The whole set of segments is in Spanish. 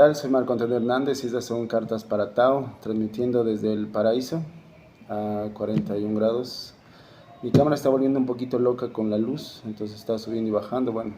tal? Soy Marco Antonio Hernández y estas son cartas para Tao, transmitiendo desde el paraíso a 41 grados. Mi cámara está volviendo un poquito loca con la luz, entonces está subiendo y bajando. Bueno,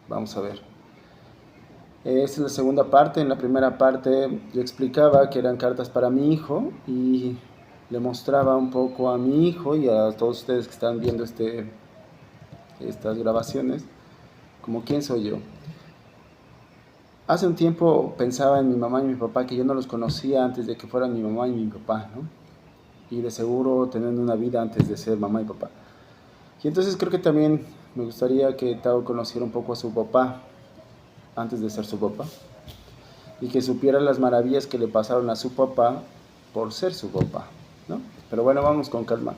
vamos a ver. Esta es la segunda parte. En la primera parte yo explicaba que eran cartas para mi hijo y le mostraba un poco a mi hijo y a todos ustedes que están viendo estas grabaciones como quién soy yo. Hace un tiempo pensaba en mi mamá y mi papá, que yo no los conocía antes de que fueran mi mamá y mi papá, ¿no? Y de seguro teniendo una vida antes de ser mamá y papá. Y entonces creo que también me gustaría que Tao conociera un poco a su papá antes de ser su papá. Y que supiera las maravillas que le pasaron a su papá por ser su papá, ¿no? Pero bueno, vamos con calma.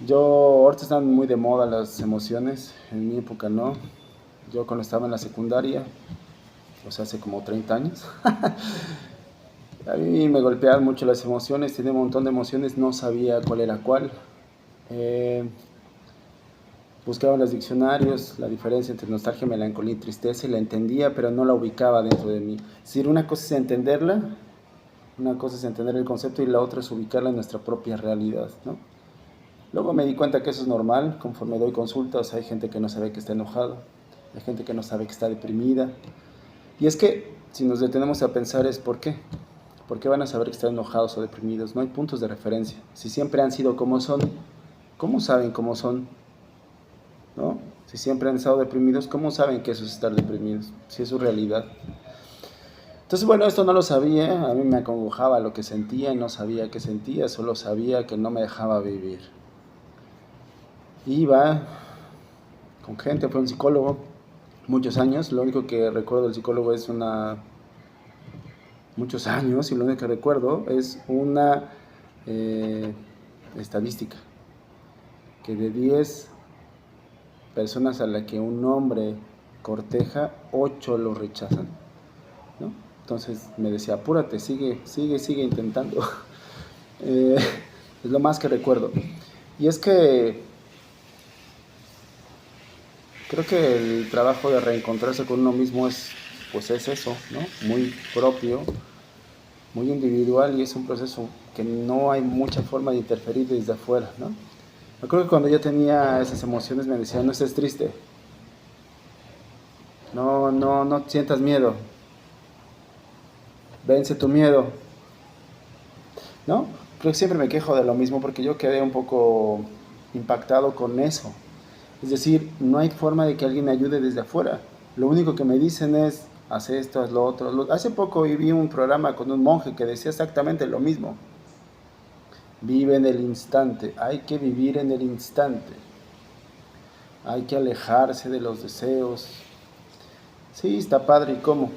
Ahorita están muy de moda las emociones, en mi época no. Yo cuando estaba en la secundaria, o sea, hace como 30 años, a mí me golpeaban mucho las emociones, tenía un montón de emociones, no sabía cuál era cuál. Buscaba en los diccionarios la diferencia entre nostalgia, melancolía y tristeza y la entendía, pero no la ubicaba dentro de mí. Es decir, una cosa es entenderla, una cosa es entender el concepto y la otra es ubicarla en nuestra propia realidad, ¿no? Luego me di cuenta que eso es normal, conforme doy consultas, hay gente que no sabe que está enojado, hay gente que no sabe que está deprimida. Y es que si nos detenemos a pensar es ¿por qué? ¿Por qué van a saber que están enojados o deprimidos? No hay puntos de referencia. Si siempre han sido como son, ¿cómo saben cómo son? ¿No? Si siempre han estado deprimidos, ¿cómo saben que eso es estar deprimidos? Si es su realidad. Entonces, bueno, esto no lo sabía, a mí me acongojaba lo que sentía, no sabía qué sentía, solo sabía que no me dejaba vivir. Iba con gente, fue un psicólogo, muchos años, lo único que recuerdo del psicólogo es muchos años, y lo único que recuerdo es una estadística, que de 10 personas a las que un hombre corteja, 8 lo rechazan, ¿no? Entonces me decía, apúrate, sigue intentando. Es lo más que recuerdo. Y es que creo que el trabajo de reencontrarse con uno mismo es eso, ¿no? Muy propio, muy individual, y es un proceso que no hay mucha forma de interferir desde afuera, ¿no? Yo creo que cuando yo tenía esas emociones me decían, no estés triste, no sientas miedo, vence tu miedo, ¿no? Creo que siempre me quejo de lo mismo porque yo quedé un poco impactado con eso. Es decir, no hay forma de que alguien me ayude desde afuera. Lo único que me dicen es, haz esto, haz lo otro. Hace poco vi un programa con un monje que decía exactamente lo mismo. Vive en el instante, hay que vivir en el instante. Hay que alejarse de los deseos. Sí, está padre, ¿y cómo?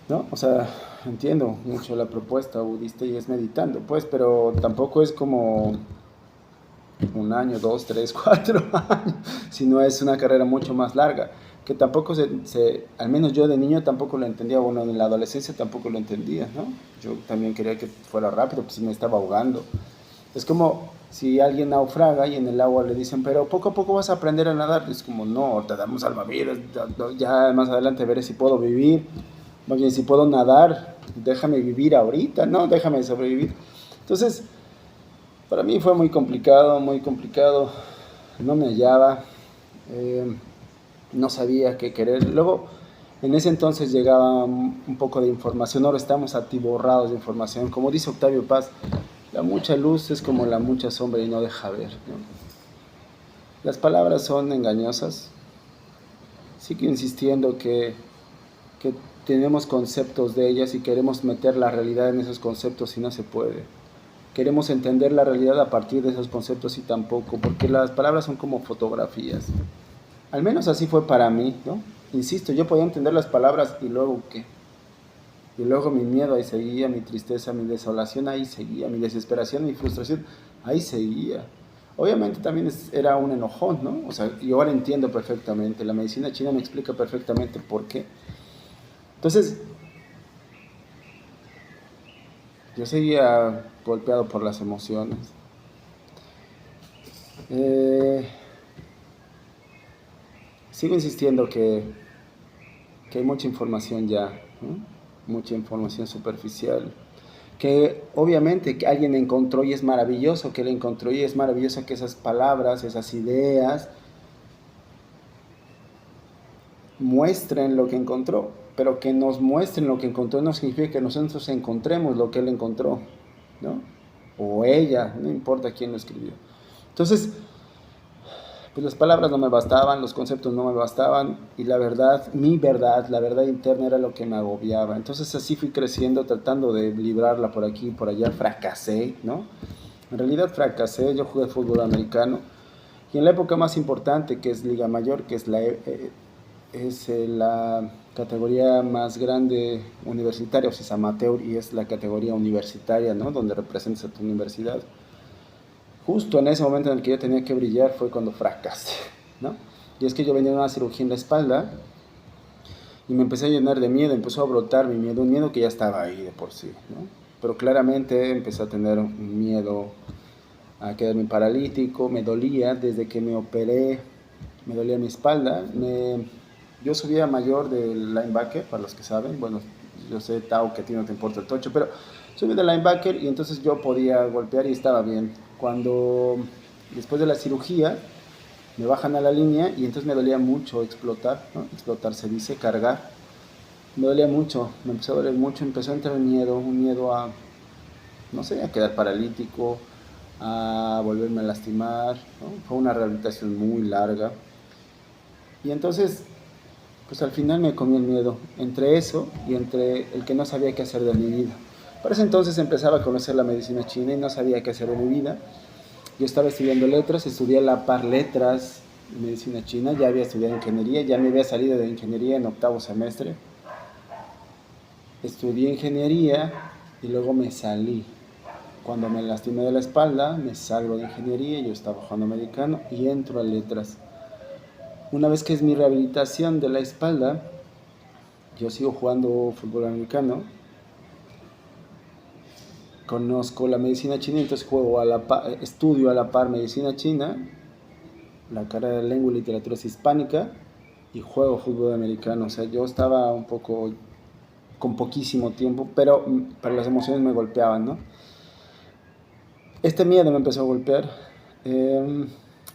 ¿No? O sea, entiendo mucho la propuesta budista y es meditando, pues, pero tampoco es como un año, 2, 3, 4 años, sino es una carrera mucho más larga, que tampoco al menos yo de niño tampoco lo entendía, bueno, en la adolescencia tampoco lo entendía, ¿no? Yo también quería que fuera rápido, pues me estaba ahogando. Es como si alguien naufraga y en el agua le dicen, pero poco a poco vas a aprender a nadar. Es como, no, te damos salvavidas, ya más adelante veré si puedo vivir. Oye, si puedo nadar, déjame vivir ahorita, ¿no? Déjame sobrevivir. Entonces, para mí fue muy complicado, no me hallaba, no sabía qué querer. Luego, en ese entonces llegaba un poco de información, ahora estamos atiborrados de información. Como dice Octavio Paz, la mucha luz es como la mucha sombra y no deja ver, ¿no? Las palabras son engañosas. Sigo insistiendo que tenemos conceptos de ellas y queremos meter la realidad en esos conceptos y no se puede. Queremos entender la realidad a partir de esos conceptos y tampoco, porque las palabras son como fotografías. Al menos así fue para mí, ¿no? Insisto, yo podía entender las palabras y luego ¿qué? Y luego mi miedo ahí seguía, mi tristeza, mi desolación ahí seguía, mi desesperación, mi frustración ahí seguía. Obviamente también era un enojón, ¿no? O sea, yo ahora entiendo perfectamente, la medicina china me explica perfectamente por qué. Entonces, yo seguía golpeado por las emociones. Sigo insistiendo que que hay mucha información ya, ¿no? Mucha información superficial, que obviamente que alguien encontró y es maravilloso que él encontró y es maravilloso que esas palabras, esas ideas muestren lo que encontró, pero que nos muestren lo que encontró no significa que nosotros encontremos lo que él encontró, ¿no? O ella, no importa quién lo escribió. Entonces, pues las palabras no me bastaban, los conceptos no me bastaban y la verdad, la verdad interna era lo que me agobiaba. Entonces así fui creciendo, tratando de librarla por aquí y por allá, fracasé, ¿no? En realidad fracasé, yo jugué fútbol americano y en la época más importante, que es Liga Mayor, que es la categoría más grande universitaria, o sea, es amateur y es la categoría universitaria, ¿no? Donde representas a tu universidad. Justo en ese momento en el que yo tenía que brillar fue cuando fracasé, ¿no? Y es que yo venía de una cirugía en la espalda y me empecé a llenar de miedo, empezó a brotar mi miedo, un miedo que ya estaba ahí de por sí, ¿no? Pero claramente empecé a tener un miedo a quedarme paralítico, me dolía desde que me operé, me dolía mi espalda. Yo subía mayor del linebacker, para los que saben, bueno, yo sé, Tao, que a ti no te importa el tocho, pero subí de linebacker y entonces yo podía golpear y estaba bien. Cuando después de la cirugía me bajan a la línea y entonces me dolía mucho explotar, ¿no? Explotar se dice, cargar. Me dolía mucho, me empezó a doler mucho, empezó a entrar un miedo a, no sé, a quedar paralítico, a volverme a lastimar, ¿no? Fue una rehabilitación muy larga. Y entonces, pues al final me comí el miedo, entre eso y entre el que no sabía qué hacer de mi vida. Para ese entonces empezaba a conocer la medicina china y no sabía qué hacer de mi vida. Yo estaba estudiando letras, estudié a la par letras y medicina china, ya había estudiado ingeniería, ya me había salido de ingeniería en octavo semestre. Estudié ingeniería y luego me salí. Cuando me lastimé de la espalda, me salgo de ingeniería, yo estaba jugando americano y entro a letras. Una vez que es mi rehabilitación de la espalda, yo sigo jugando fútbol americano, conozco la medicina china, entonces estudio a la par medicina china, la carrera de lengua y literatura hispánica y juego fútbol americano. O sea, yo estaba un poco con poquísimo tiempo, pero las emociones me golpeaban, ¿no? Este miedo me empezó a golpear.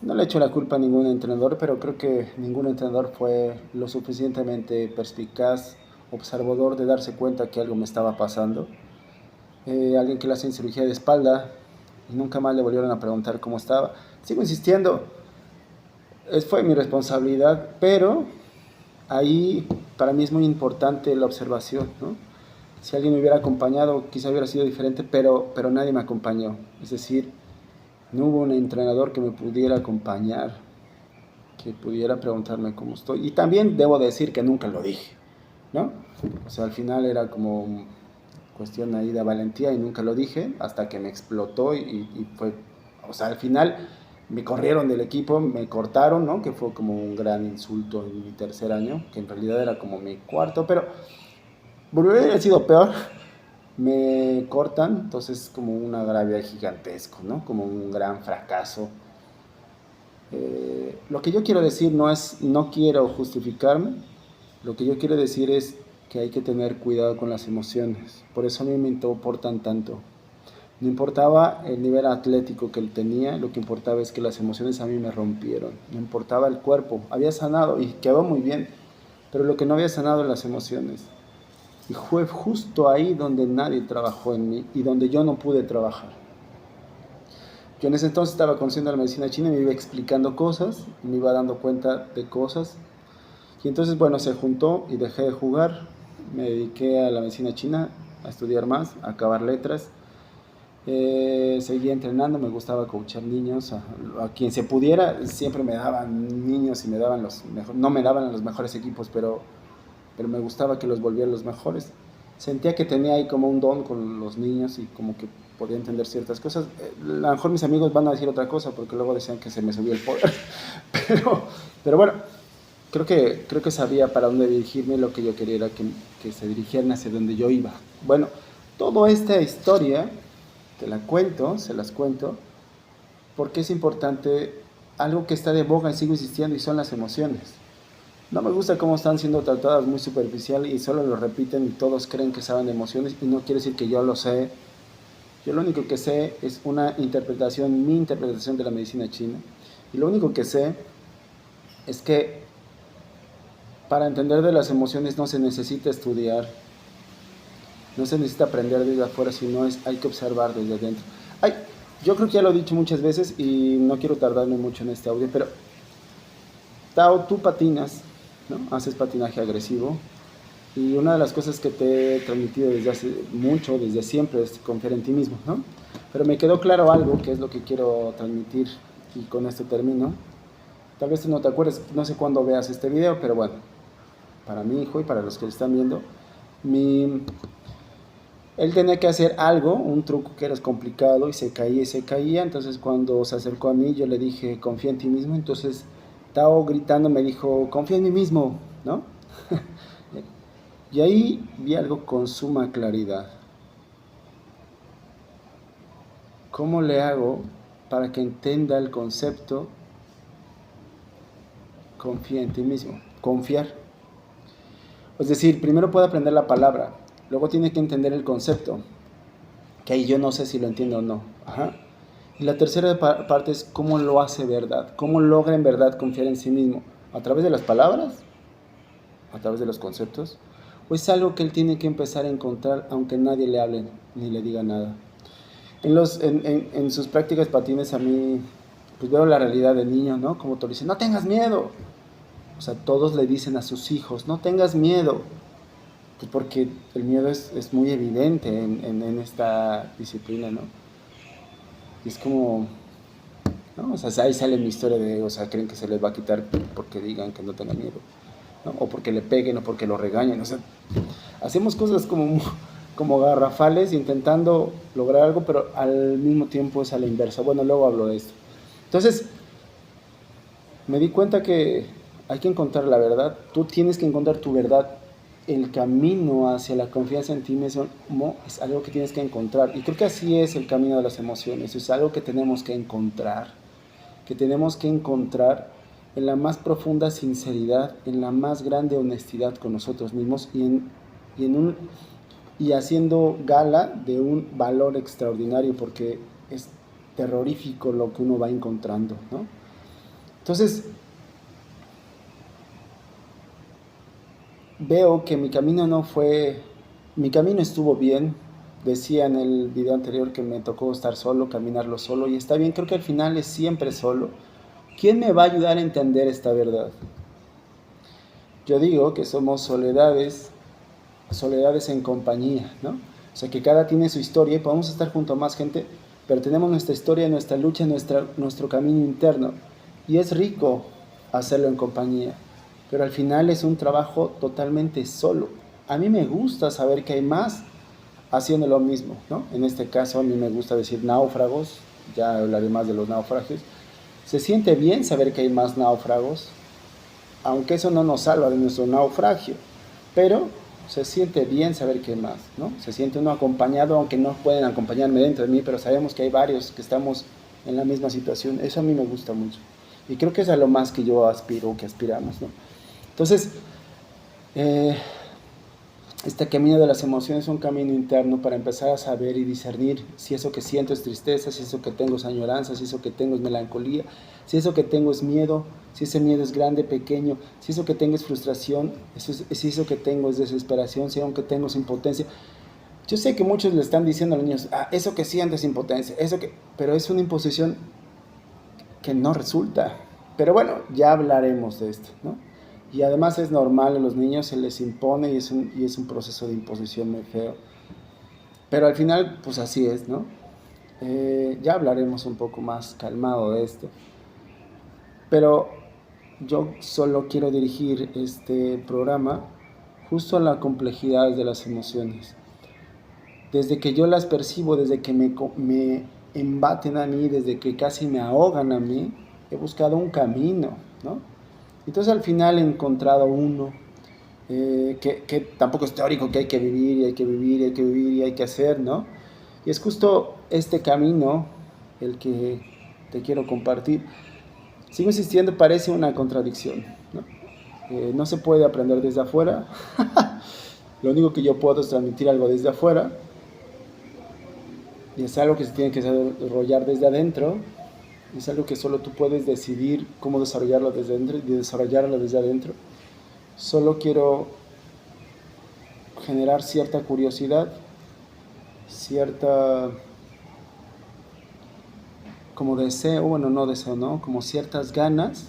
No le echo la culpa a ningún entrenador, pero creo que ningún entrenador fue lo suficientemente perspicaz, observador de darse cuenta que algo me estaba pasando. Alguien que le hacen cirugía de espalda y nunca más le volvieron a preguntar cómo estaba. Sigo insistiendo, fue mi responsabilidad, pero ahí para mí es muy importante la observación, ¿no? Si alguien me hubiera acompañado, quizá hubiera sido diferente, pero nadie me acompañó. Es decir, no hubo un entrenador que me pudiera acompañar, que pudiera preguntarme cómo estoy. Y también debo decir que nunca lo dije, ¿no? O sea, al final era como cuestión ahí de valentía y nunca lo dije hasta que me explotó y fue, o sea, al final me corrieron del equipo, me cortaron, ¿no? Que fue como un gran insulto en mi tercer año, que en realidad era como mi cuarto, pero hubiera sido peor. Me cortan, entonces como un agravio gigantesco, ¿no? Como un gran fracaso. Lo que yo quiero decir no quiero justificarme, lo que yo quiero decir es que hay que tener cuidado con las emociones. Por eso a mí me importan tanto. No importaba el nivel atlético que él tenía, lo que importaba es que las emociones a mí me rompieron. No importaba el cuerpo, había sanado y quedó muy bien, pero lo que no había sanado eran las emociones. Y fue justo ahí donde nadie trabajó en mí y donde yo no pude trabajar. Yo en ese entonces estaba conociendo la medicina china y me iba explicando cosas, me iba dando cuenta de cosas. Y entonces, bueno, se juntó y dejé de jugar. Me dediqué a la medicina china, a estudiar más, a acabar letras. Seguía entrenando, me gustaba coachar niños, a quien se pudiera, siempre me daban niños y me daban no me daban los mejores equipos, pero me gustaba que los volviera los mejores. Sentía que tenía ahí como un don con los niños y como que podía entender ciertas cosas. A lo mejor mis amigos van a decir otra cosa porque luego decían que se me subía el poder, pero bueno, creo que sabía para dónde dirigirme, lo que yo quería era que se dirigieran hacia donde yo iba. Bueno, toda esta historia se las cuento, porque es importante, algo que está de boga y sigo insistiendo, y son las emociones. No me gusta cómo están siendo tratadas muy superficial y solo lo repiten y todos creen que saben de emociones y no quiere decir que yo lo sé. Yo lo único que sé es una interpretación, mi interpretación de la medicina china. Y lo único que sé es que para entender de las emociones no se necesita estudiar, no se necesita aprender desde afuera, sino hay que observar desde adentro. Ay, yo creo que ya lo he dicho muchas veces y no quiero tardarme mucho en este audio, pero Tao, tú patinas, ¿no? Haces patinaje agresivo y una de las cosas que te he transmitido desde hace mucho, desde siempre, es confiar en ti mismo, ¿no? Pero me quedó claro algo que es lo que quiero transmitir y con esto termino. Tal vez tú no te acuerdes, no sé cuándo veas este video, pero bueno, para mi hijo y para los que lo están viendo, mi, él tenía que hacer algo, un truco que era complicado y se caía, entonces cuando se acercó a mí yo le dije, confía en ti mismo, entonces Tao gritando me dijo, confía en mí mismo, ¿no? Y ahí vi algo con suma claridad. ¿Cómo le hago para que entienda el concepto confía en ti mismo? Confiar. Es decir, primero puede aprender la palabra, luego tiene que entender el concepto, que ahí yo no sé si lo entiendo o no. Ajá. Y la tercera parte es cómo lo hace verdad, cómo logra en verdad confiar en sí mismo, a través de las palabras, a través de los conceptos, o es algo que él tiene que empezar a encontrar aunque nadie le hable ni le diga nada. En sus prácticas patines a mí, pues veo la realidad del niño, ¿no? Como tú le dices, no tengas miedo. O sea, todos le dicen a sus hijos, no tengas miedo. Pues porque el miedo es muy evidente en esta disciplina, ¿no? Y es como, ¿no? O sea, ahí sale mi historia de, o sea, creen que se les va a quitar porque digan que no tengan miedo, ¿no? O porque le peguen o porque lo regañen. O sea, hacemos cosas como garrafales intentando lograr algo, pero al mismo tiempo es a la inversa. Bueno, luego hablo de esto. Entonces, me di cuenta que hay que encontrar la verdad. Tú tienes que encontrar tu verdad. El camino hacia la confianza en ti mismo es algo que tienes que encontrar. Y creo que así es el camino de las emociones. Es algo que tenemos que encontrar. Que tenemos que encontrar en la más profunda sinceridad, en la más grande honestidad con nosotros mismos y haciendo gala de un valor extraordinario, porque es terrorífico lo que uno va encontrando, ¿no? Entonces, veo que mi camino estuvo bien. Decía en el video anterior que me tocó estar solo, caminarlo solo, y está bien, creo que al final es siempre solo. ¿Quién me va a ayudar a entender esta verdad? Yo digo que somos soledades en compañía, ¿no? O sea, que cada tiene su historia y podemos estar junto a más gente, pero tenemos nuestra historia, nuestra lucha, nuestro camino interno. Y es rico hacerlo en compañía, pero al final es un trabajo totalmente solo. A mí me gusta saber que hay más haciendo lo mismo, ¿no? En este caso a mí me gusta decir náufragos, ya hablaré más de los naufragios. Se siente bien saber que hay más náufragos, aunque eso no nos salva de nuestro naufragio, pero se siente bien saber que hay más, ¿no? Se siente uno acompañado, aunque no pueden acompañarme dentro de mí, pero sabemos que hay varios que estamos en la misma situación. Eso a mí me gusta mucho. Y creo que es a lo más que yo aspiro, que aspiramos, ¿no? Entonces, este camino de las emociones es un camino interno para empezar a saber y discernir si eso que siento es tristeza, si eso que tengo es añoranza, si eso que tengo es melancolía, si eso que tengo es miedo, si ese miedo es grande, pequeño, si eso que tengo es frustración, si eso que tengo es desesperación, si eso que tengo es impotencia. Yo sé que muchos le están diciendo a los niños, eso que sientes es impotencia, pero es una imposición que no resulta. Pero bueno, ya hablaremos de esto, ¿no? Y además es normal, a los niños se les impone y es un proceso de imposición muy feo. Pero al final, pues así es, ¿no? Ya hablaremos un poco más calmado de esto. Pero yo solo quiero dirigir este programa justo a la complejidad de las emociones. Desde que yo las percibo, desde que me embaten a mí, desde que casi me ahogan a mí, he buscado un camino, ¿no? Entonces al final he encontrado uno que tampoco es teórico, que hay que vivir y hay que vivir y hay que vivir y hay que hacer, ¿no? Y es justo este camino el que te quiero compartir. Sigo insistiendo, parece una contradicción, ¿no? No se puede aprender desde afuera. Lo único que yo puedo es transmitir algo desde afuera. Y es algo que se tiene que desarrollar desde adentro. Es algo que solo tú puedes decidir cómo desarrollarlo desde adentro y desarrollarlo desde adentro. Solo quiero generar cierta curiosidad, cierta como deseo, bueno, no deseo, ¿no? Como ciertas ganas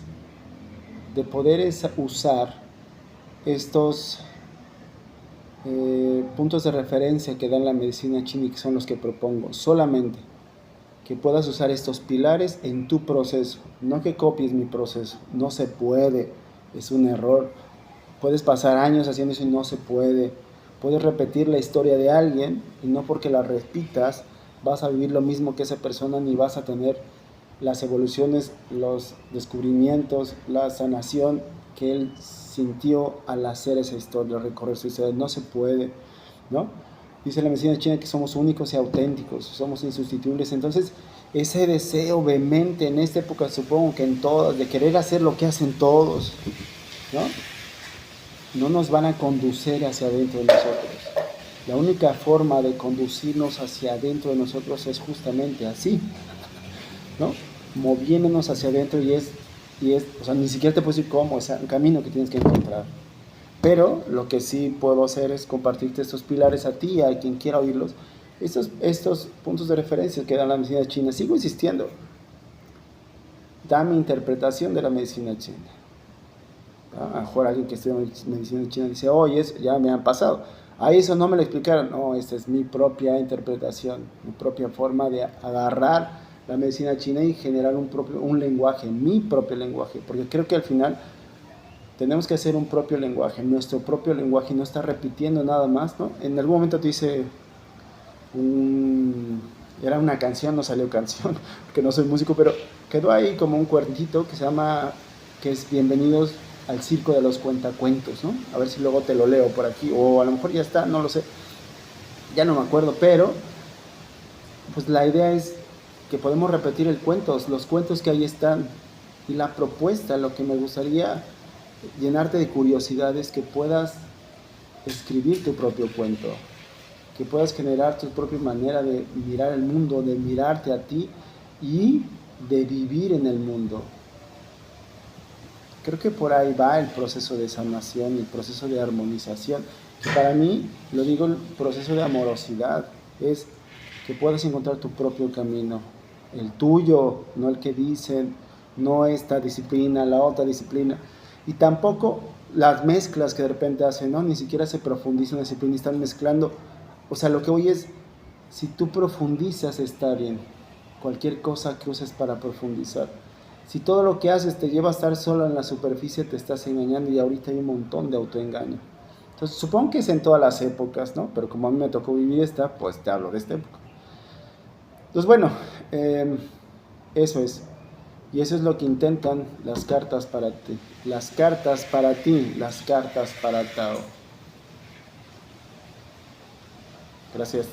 de poder usar estos puntos de referencia que da la medicina china y que son los que propongo, solamente que puedas usar estos pilares en tu proceso, no que copies mi proceso, no se puede, es un error, puedes pasar años haciendo eso y no se puede, puedes repetir la historia de alguien y no porque la repitas vas a vivir lo mismo que esa persona ni vas a tener las evoluciones, los descubrimientos, la sanación que él sintió al hacer esa historia, recorrer su historia, no se puede, ¿no? Dice la medicina china que somos únicos y auténticos, somos insustituibles. Entonces, ese deseo vehemente en esta época, supongo que en todas, de querer hacer lo que hacen todos, ¿no? No nos van a conducir hacia adentro de nosotros. La única forma de conducirnos hacia adentro de nosotros es justamente así, ¿no? Moviéndonos hacia adentro y es, o sea, ni siquiera te puedo decir cómo, o sea, un camino que tienes que encontrar. Pero lo que sí puedo hacer es compartirte estos pilares a ti, a quien quiera oírlos, estos puntos de referencia que da la medicina china. Sigo insistiendo, da mi interpretación de la medicina china. A lo mejor alguien que estudia medicina china dice, oye, eso ya me han pasado. A eso no me lo explicaron. No, esta es mi propia interpretación, mi propia forma de agarrar la medicina china y generar un lenguaje, mi propio lenguaje. Porque creo que al final tenemos que hacer un propio lenguaje, nuestro propio lenguaje, y no estar repitiendo nada más, ¿no? En algún momento te hice era una canción, no salió canción, porque no soy músico, pero quedó ahí como un cuentito que se llama, que es Bienvenidos al Circo de los Cuentacuentos, ¿no? A ver si luego te lo leo por aquí, o a lo mejor ya está, no lo sé, ya no me acuerdo, pero pues la idea es que podemos repetir los cuentos que ahí están, y la propuesta, lo que me gustaría llenarte de curiosidades, que puedas escribir tu propio cuento, que puedas generar tu propia manera de mirar el mundo, de mirarte a ti y de vivir en el mundo. Creo que por ahí va el proceso de sanación y el proceso de armonización, que para mí, lo digo, el proceso de amorosidad es que puedas encontrar tu propio camino, el tuyo, no el que dicen, no esta disciplina, la otra disciplina, y tampoco las mezclas que de repente hacen, ¿no? Ni siquiera se profundiza en la disciplina, están mezclando. O sea, lo que voy es, si tú profundizas está bien, cualquier cosa que uses para profundizar. Si todo lo que haces te lleva a estar solo en la superficie, te estás engañando, y ahorita hay un montón de autoengaño. Entonces, supongo que es en todas las épocas, ¿no? Pero como a mí me tocó vivir esta, pues te hablo de esta época. Entonces, bueno, eso es. Y eso es lo que intentan las cartas para ti. Las cartas para ti, las cartas para Tao. Gracias.